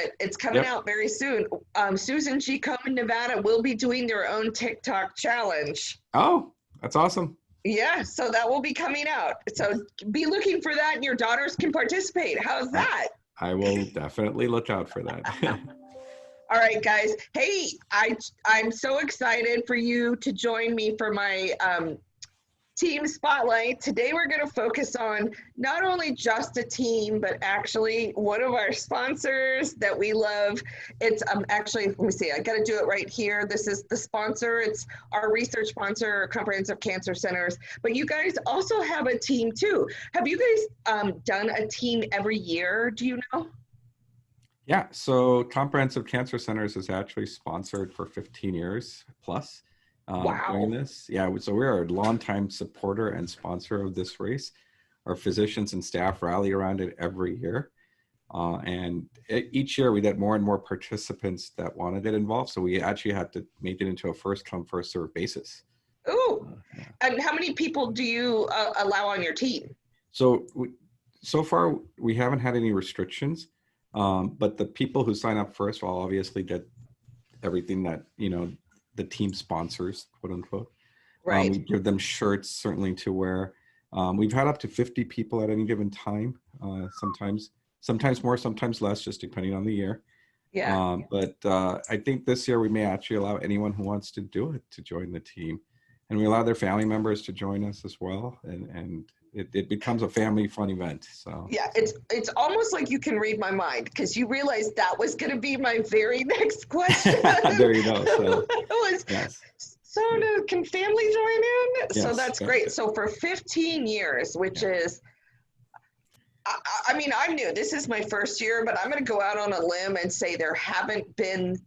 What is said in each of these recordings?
it. It's coming Yep. out very soon. Susan G. Komen, Nevada will be doing their own TikTok challenge. Oh, that's awesome. Yeah, so that will be coming out. So be looking for that, and your daughters can participate. How's I, that? I will definitely look out for that. All right, guys. Hey, I'm so excited for you to join me for my team spotlight. Today we're going to focus on not only just a team, but actually one of our sponsors that we love. It's actually, let me see, I got to do it right here. This is the sponsor. It's our research sponsor, Comprehensive Cancer Centers. But you guys also have a team too. Have you guys done a team every year? Do you know? Yeah, so Comprehensive Cancer Centers is actually sponsored for 15 years plus doing Wow. this. Yeah, so we're a longtime supporter and sponsor of this race. Our physicians and staff rally around it every year. Each year we get more and more participants that want to get involved. So we actually had to make it into a first come, first serve basis. Ooh. Yeah. And how many people do you allow on your team? So far we haven't had any restrictions. But the people who sign up first will obviously get everything that, the team sponsors, quote unquote. Right. We give them shirts certainly to wear. We've had up to 50 people at any given time, sometimes more, sometimes less, just depending on the year. Yeah. But I think this year we may actually allow anyone who wants to do it to join the team. And we allow their family members to join us as well. And it becomes a family fun event. So yeah, it's almost like you can read my mind, because you realized that was going to be my very next question. there you go. So yes. So can family join in? Yes, so that's great. So for 15 years, which is, I mean, I'm new. This is my first year, but I'm going to go out on a limb and say there haven't been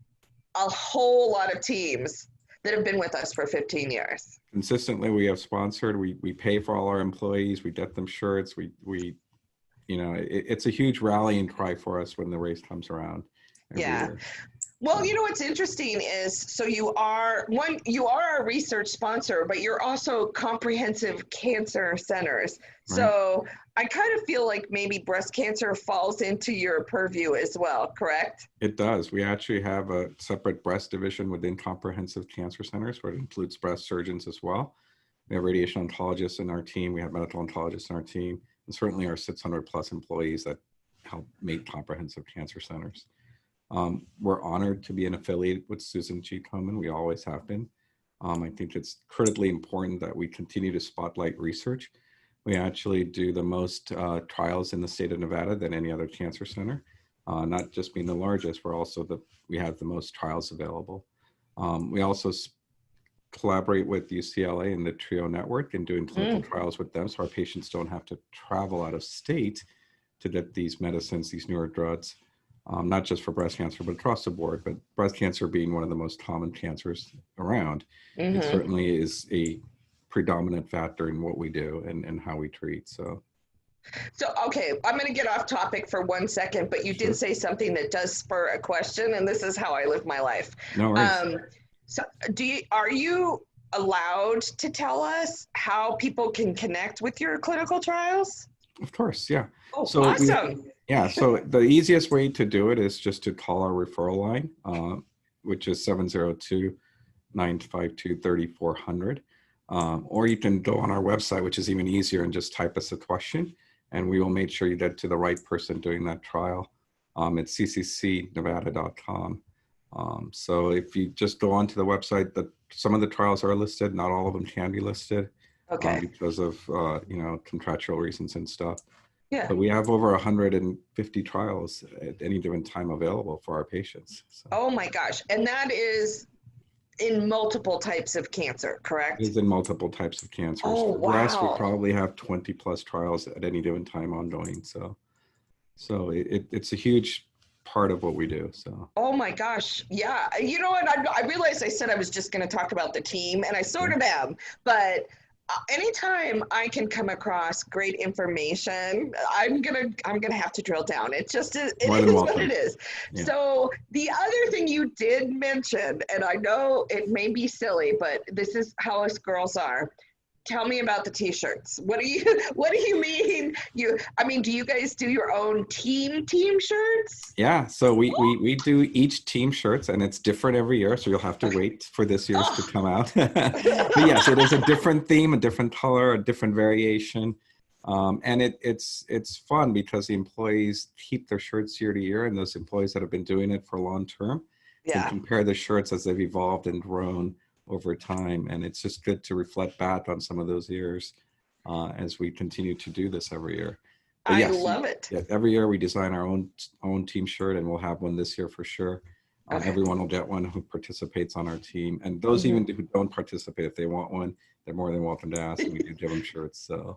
a whole lot of teams that have been with us for 15 years. Consistently, we have sponsored. We pay for all our employees. We get them shirts. It's a huge rallying cry for us when the race comes around every year. Well, what's interesting is, so you are a research sponsor, but you're also Comprehensive Cancer Centers. Right. So I kind of feel like maybe breast cancer falls into your purview as well, correct? It does. We actually have a separate breast division within Comprehensive Cancer Centers, where it includes breast surgeons as well. We have radiation oncologists in our team. We have medical oncologists in our team, and certainly our 600 plus employees that help make Comprehensive Cancer Centers. We're honored to be an affiliate with Susan G. Komen. We always have been. I think it's critically important that we continue to spotlight research. We actually do the most trials in the state of Nevada than any other cancer center. Not just being the largest, we have the most trials available. We also collaborate with UCLA and the TRIO network in doing clinical trials with them, so our patients don't have to travel out of state to get these medicines, these newer drugs. Not just for breast cancer, but across the board. But breast cancer being one of the most common cancers around, it certainly is a predominant factor in what we do and how we treat. So, okay, I'm going to get off topic for 1 second, but you did say something that does spur a question, and this is how I live my life. No worries. So, are you allowed to tell us how people can connect with your clinical trials? Of course, yeah. Oh, so awesome. So the easiest way to do it is just to call our referral line, which is 702-952-3400. Or you can go on our website, which is even easier, and just type us a question, and we will make sure you get to the right person doing that trial. It's cccnevada.com. So if you just go onto the website, some of the trials are listed, not all of them can be listed. Okay. Because of contractual reasons and stuff. Yeah. But we have over 150 trials at any given time available for our patients. So. Oh my gosh. And that is in multiple types of cancer, correct? It is in multiple types of cancers. Oh, for breast, wow. we probably have 20 plus trials at any given time ongoing. So it's a huge part of what we do. So. Oh my gosh. Yeah. You know what? I realized I said I was just going to talk about the team, and I sort of am, but anytime I can come across great information, I'm gonna have to drill down. It just is, it is what it is. Yeah. So the other thing you did mention, and I know it may be silly, but this is how us girls are. tell me about the t-shirts. What do you mean? I mean, do you guys do your own team shirts? Yeah, so we do each team shirts, and it's different every year, so you'll have to wait for this year's to Oh. come out. But yes, it is a different theme, a different color, a different variation. And it's fun because the employees keep their shirts year to year, and those employees that have been doing it for long term can Yeah. compare the shirts as they've evolved and grown over time. And it's just good to reflect back on some of those years as we continue to do this every year. But I yes, love it. yeah, every year we design our own team shirt, and we'll have one this year for sure. Okay. Everyone will get one who participates on our team, and those even who don't participate, if they want one, they're more than welcome to ask, and we do give them shirts. So,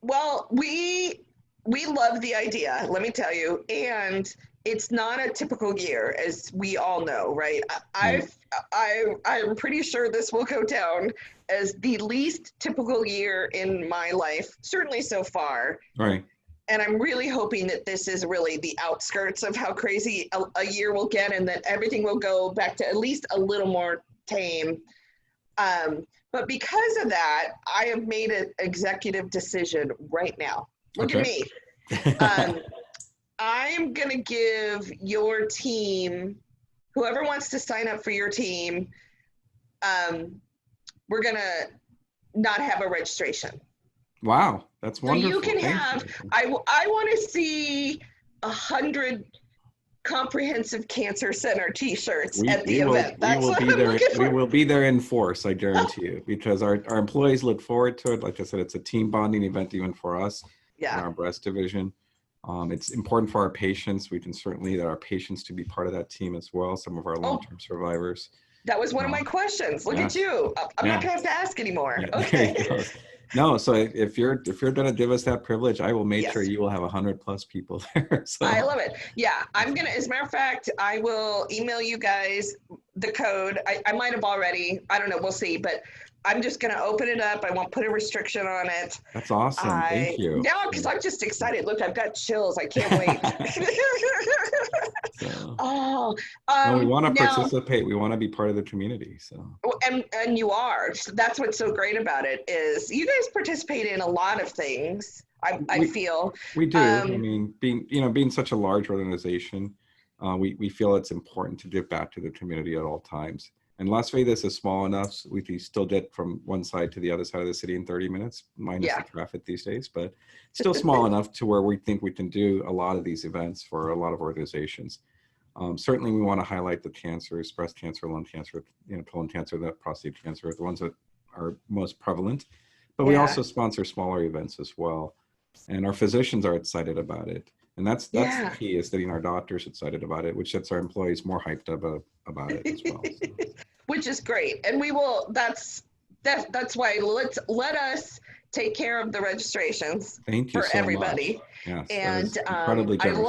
Well, we love the idea, let me tell you, and it's not a typical year, as we all know, right? I'm pretty sure this will go down as the least typical year in my life, certainly so far. right. And I'm really hoping that this is really the outskirts of how crazy a year will get, and that everything will go back to at least a little more tame. But because of that, I have made an executive decision right now. Look at me. I'm going to give your team, whoever wants to sign up for your team, we're going to not have a registration. Wow, that's wonderful. So you can have, I want to see 100 Comprehensive Cancer Center t-shirts at the event. That's what I'm looking for. We will be there in force, I guarantee you, because our employees look forward to it. Like I said, it's a team bonding event even for us in our breast division. It's important for our patients. We can certainly need our patients to be part of that team as well, some of our long-term survivors. That was one of my questions. Look at you. I'm not going to have to ask anymore. Yeah, okay. No, so if you're going to give us that privilege, I will make sure you will have 100+ people there. So. I love it. Yeah, I'm going to, as a matter of fact, I will email you guys the code. I might have already, I don't know, we'll see, but I'm just going to open it up. I won't put a restriction on it. That's awesome. Thank you. Yeah, because I'm just excited. Look, I've got chills. I can't wait. So. Oh, no, we want to participate. We want to be part of the community. So. And you are. So that's what's so great about it is you guys participate in a lot of things. I feel we do. I mean, being such a large organization, we feel it's important to give back to the community at all times. And Las Vegas is small enough, so we can still get from one side to the other side of the city in 30 minutes, minus the traffic these days, but still small enough to where we think we can do a lot of these events for a lot of organizations. Certainly, we want to highlight the cancers, breast cancer, lung cancer, colon cancer, prostate cancer, the ones that are most prevalent. But we also sponsor smaller events as well. And our physicians are excited about it. And that's the key, is getting our doctors excited about it, which gets our employees more hyped up about it as well. So. Which is great. And we will, that's why let us take care of the registrations for everybody. Yes, and incredibly I'm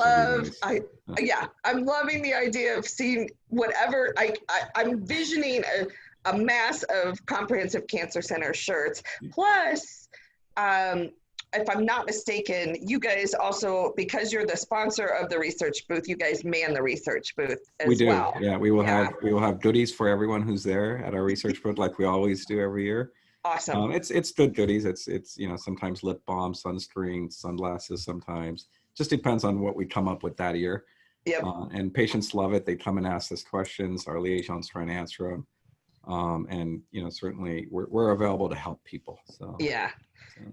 loving the idea of seeing whatever I'm visioning a mass of Comprehensive Cancer Center shirts. Plus, if I'm not mistaken, you guys also, because you're the sponsor of the research booth, you guys man the research booth as well. We do. Yeah, we will have goodies for everyone who's there at our research booth, like we always do every year. Awesome. It's good goodies. It's sometimes lip balm, sunscreen, sunglasses. Sometimes just depends on what we come up with that year. Yep. And patients love it. They come and ask us questions. Our liaisons try and answer them. And certainly we're available to help people. So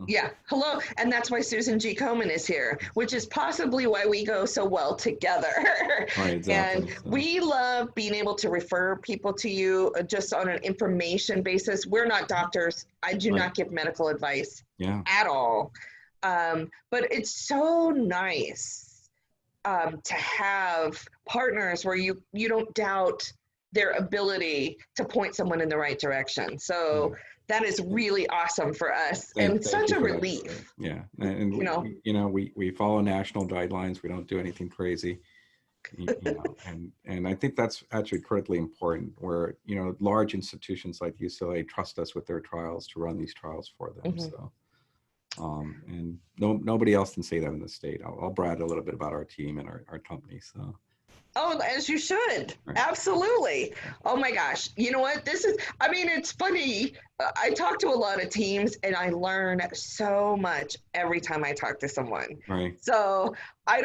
yeah, hello, and that's why Susan G. Komen is here, which is possibly why we go so well together. Right, exactly. And we love being able to refer people to you just on an information basis. We're not doctors. I do not give medical advice at all. But it's so nice to have partners where you don't doubt their ability to point someone in the right direction. So that is really awesome for us, and such a relief. Yeah, and we follow national guidelines. We don't do anything crazy, and I think that's actually critically important. Where large institutions like UCLA trust us with their trials to run these trials for them. So, and nobody else can say that in the state. I'll brag a little bit about our team and our company. So. Oh, as you should. Right. Absolutely. Oh my gosh. You know what? I mean, it's funny. I talk to a lot of teams and I learn so much every time I talk to someone. Right. So I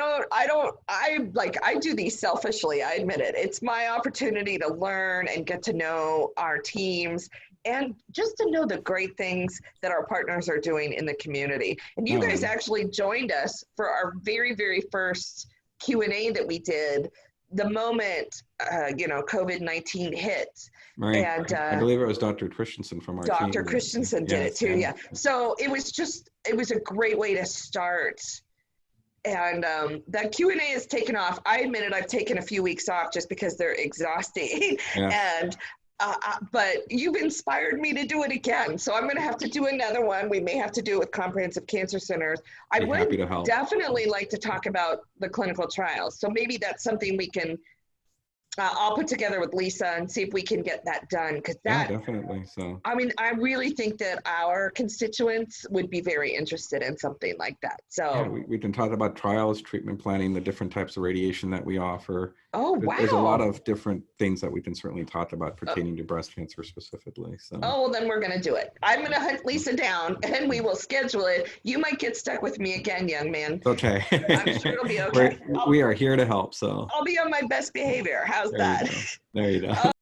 do these selfishly. I admit it. It's my opportunity to learn and get to know our teams and just to know the great things that our partners are doing in the community. And you guys actually joined us for our very, very first Q&A that we did the moment COVID-19 hit. Right. And I believe it was Dr. Christensen from our team. Dr. Christensen did it too. Yeah. So it was a great way to start. And that Q&A has taken off. I admit it, I've taken a few weeks off just because they're exhausting. Yeah. And but you've inspired me to do it again. So I'm going to have to do another one. We may have to do it with comprehensive cancer centers. I would definitely like to talk about the clinical trials. So maybe that's something we can, I'll put together with Lisa and see if we can get that done. Because that, yeah, definitely. So, I mean, I really think that our constituents would be very interested in something like that. So yeah, we can talk about trials, treatment planning, the different types of radiation that we offer. Oh, wow. There's a lot of different things that we can certainly talk about pertaining to breast cancer specifically. So. Oh, well, then we're going to do it. I'm going to hunt Lisa down and we will schedule it. You might get stuck with me again, young man. Okay. I'm sure it'll be okay. We are here to help. So I'll be on my best behavior. How's that? There you go.